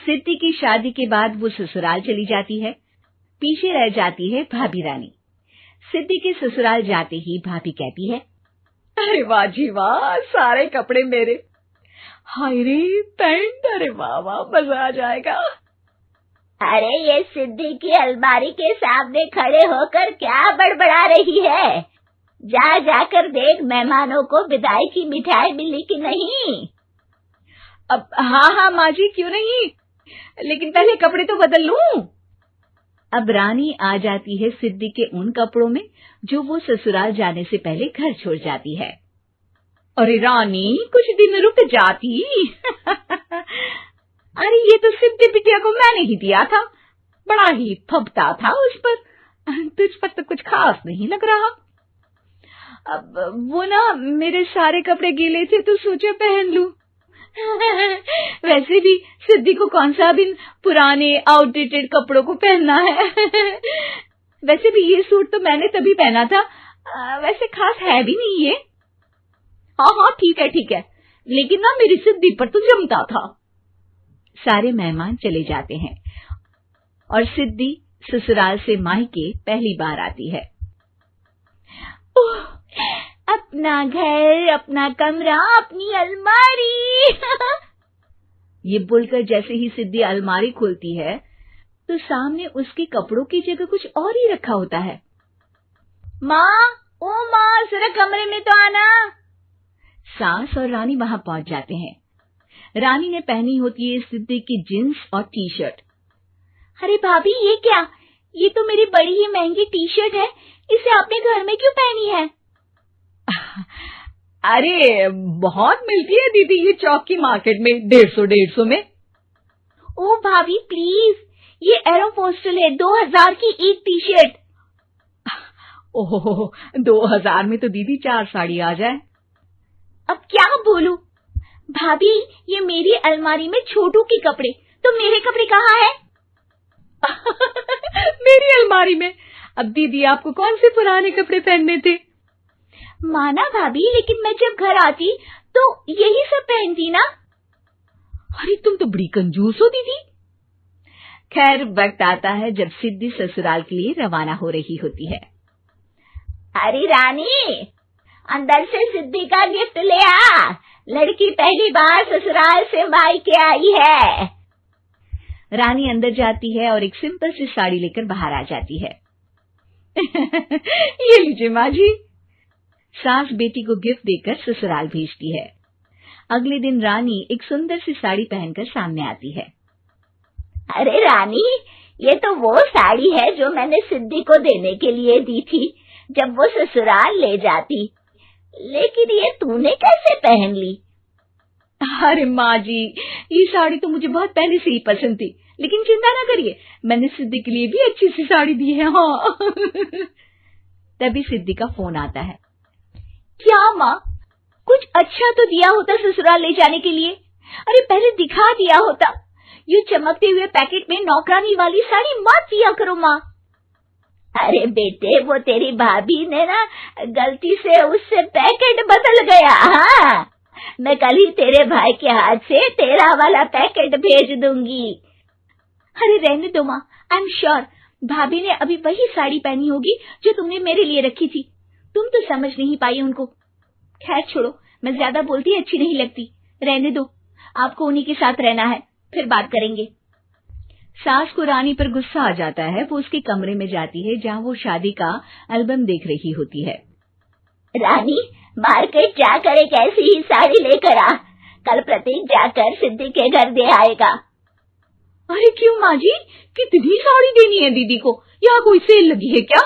सिद्धि की शादी के बाद वो ससुराल चली जाती है। पीछे रह जाती है भाभी रानी। सिद्धि के ससुराल जाते ही भाभी कहती है, अरे वाह जी वाह, सारे कपड़े मेरे। हाय रे पैंट, अरे वाह वाह, मजा आ जाएगा। अरे ये सिद्धि की अलमारी के सामने खड़े होकर क्या बड़बड़ा रही है? जाकर देख मेहमानों को विदाई की मिठाई मिली कि नहीं। अब हाँ माँ जी, क्यों नहीं, लेकिन पहले कपड़े तो बदल लूं। अब रानी आ जाती है सिद्धि के उन कपड़ों में जो वो ससुराल जाने से पहले घर छोड़ जाती है। अरे रानी, कुछ दिन रुक जाती। अरे ये तो सिद्धि बिटिया को मैंने ही दिया था, बड़ा ही फबता था उस पर, तुझ पर तो कुछ खास नहीं लग रहा। अब वो ना मेरे सारे कपड़े गीले थे तो सोचा पहन लूं। वैसे भी सिद्धि को कौन सा भी पुराने आउटडेटेड कपड़ों को पहनना है। वैसे भी ये सूट तो मैंने तभी पहना था, वैसे खास है भी नहीं ये। हाँ ठीक है, लेकिन ना मेरी सिद्धि पर तो जमता था। सारे मेहमान चले जाते हैं और सिद्धि ससुराल से मायके पहली बार आती है। अपना घर, अपना कमरा, अपनी अलमारी। ये बोलकर जैसे ही सिद्धि अलमारी खोलती है तो सामने उसके कपड़ों की जगह कुछ और ही रखा होता है। ओ माँ, जरा कमरे में तो आना। सास और रानी वहां पहुंच जाते हैं। रानी ने पहनी होती है सिद्धि की जींस और टी शर्ट। अरे भाभी, ये क्या? ये तो मेरी बड़ी ही महंगी टी शर्ट है, इसे आपने घर में क्यों पहनी है? अरे बहुत मिलती है दीदी ये चौक की मार्केट में, 150 में। ओ भाभी प्लीज, ये एरोपोस्टल है, 2000 की एक टी शर्ट। ओहो, 2000 में तो दीदी 4 साड़ी आ जाए। अब क्या बोलूं? भाभी, ये मेरी अलमारी में छोटू के कपड़े, तो मेरे कपड़े कहाँ हैं? मेरी अलमारी में? अब दीदी आपको कौन से पुराने कपड़े पहनने थे? माना भाभी, लेकिन मैं जब घर आती तो यही सब पहनती ना। अरे तुम तो बड़ी कंजूस हो दीदी। खैर, वक्त आता है जब सिद्धि ससुराल के लिए रवाना हो रही होती है। अरे रानी, अंदर से सिद्धि का गिफ्ट ले आ, लड़की पहली बार ससुराल से मायके आई है। रानी अंदर जाती है और एक सिंपल सी साड़ी लेकर बाहर आ जाती है। ये लीजिए माँ जी। सास बेटी को गिफ्ट देकर ससुराल भेजती है। अगले दिन रानी एक सुंदर सी साड़ी पहनकर सामने आती है। अरे रानी, ये तो वो साड़ी है जो मैंने सिद्धि को देने के लिए दी थी जब वो ससुराल ले जाती, लेकिन ये तूने कैसे पहन ली? अरे माँ जी, ये साड़ी तो मुझे बहुत पहले से ही पसंद थी, लेकिन चिंता ना करिए, मैंने सिद्धि के लिए भी अच्छी सी साड़ी दी है। हाँ। तभी सिद्धि का फोन आता है। क्या माँ, कुछ अच्छा तो दिया होता ससुराल ले जाने के लिए। अरे पहले दिखा दिया होता। ये चमकते हुए पैकेट में नौकरानी वाली साड़ी मत दिया करो माँ। अरे बेटे, वो तेरी भाभी ने ना गलती से उससे पैकेट बदल गया। हाँ, मैं कल ही तेरे भाई के हाथ से तेरा वाला पैकेट भेज दूंगी। अरे रहने दो माँ, आई एम श्योर भाभी ने अभी वही साड़ी पहनी होगी जो तुमने मेरे लिए रखी थी। तुम तो समझ नहीं पाई उनको। खैर छोड़ो, मैं ज्यादा बोलती अच्छी नहीं लगती, रहने दो, आपको उन्हीं के साथ रहना है, फिर बात करेंगे। सास को रानी पर गुस्सा आ जाता है। वो उसके कमरे में जाती है जहाँ वो शादी का एल्बम देख रही होती है। रानी, मार्केट जाकर एक ऐसी ही साड़ी लेकर आ, कल प्रतीक जाकर सिद्धि के घर दे आएगा। अरे क्यों माँ जी, कितनी साड़ी देनी है दीदी को? यहाँ कोई सेल लगी है क्या?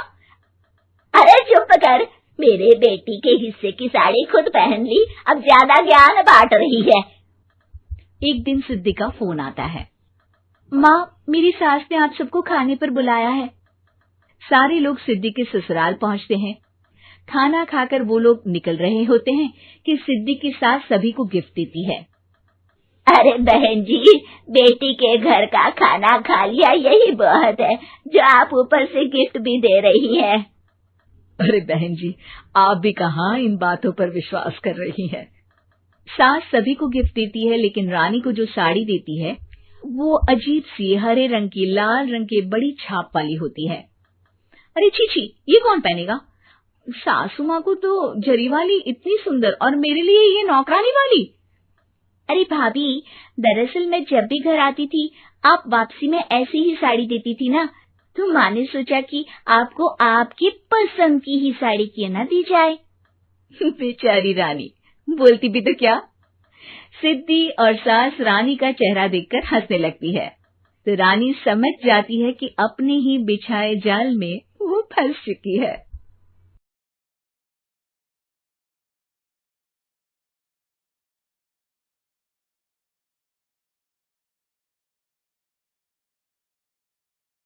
अरे चुप कर, मेरे बेटी के हिस्से की साड़ी खुद पहन ली, अब ज्यादा ज्ञान बांट रही है। एक दिन सिद्धि का फोन आता है। माँ, मेरी सास ने आप सबको खाने पर बुलाया है। सारे लोग सिद्धि के ससुराल पहुँचते हैं। खाना खाकर वो लोग निकल रहे होते हैं कि सिद्धि की सास सभी को गिफ्ट देती है। अरे बहन जी, बेटी के घर का खाना खा लिया, यही बहुत है जो आप ऊपर से गिफ्ट भी दे रही है। अरे बहन जी, आप भी कहाँ इन बातों पर विश्वास कर रही हैं। सास सभी को गिफ्ट देती है, लेकिन रानी को जो साड़ी देती है वो अजीब सी हरे रंग की लाल रंग के बड़ी छाप वाली होती है। अरे छी, ये कौन पहनेगा? सासू माँ को तो जरी वाली इतनी सुंदर, और मेरे लिए ये नौकरानी वाली। अरे भाभी, दरअसल मैं जब भी घर आती थी आप वापसी में ऐसी ही साड़ी देती थी ना, तो माँ ने सोचा कि आपको आपकी पसंद की ही साड़ी क्यों ना दी जाए। बेचारी रानी, बोलती भी तो क्या। सिद्धि और सास रानी का चेहरा देखकर हंसने लगती है, तो रानी समझ जाती है कि अपने ही बिछाए जाल में वो फंस चुकी है।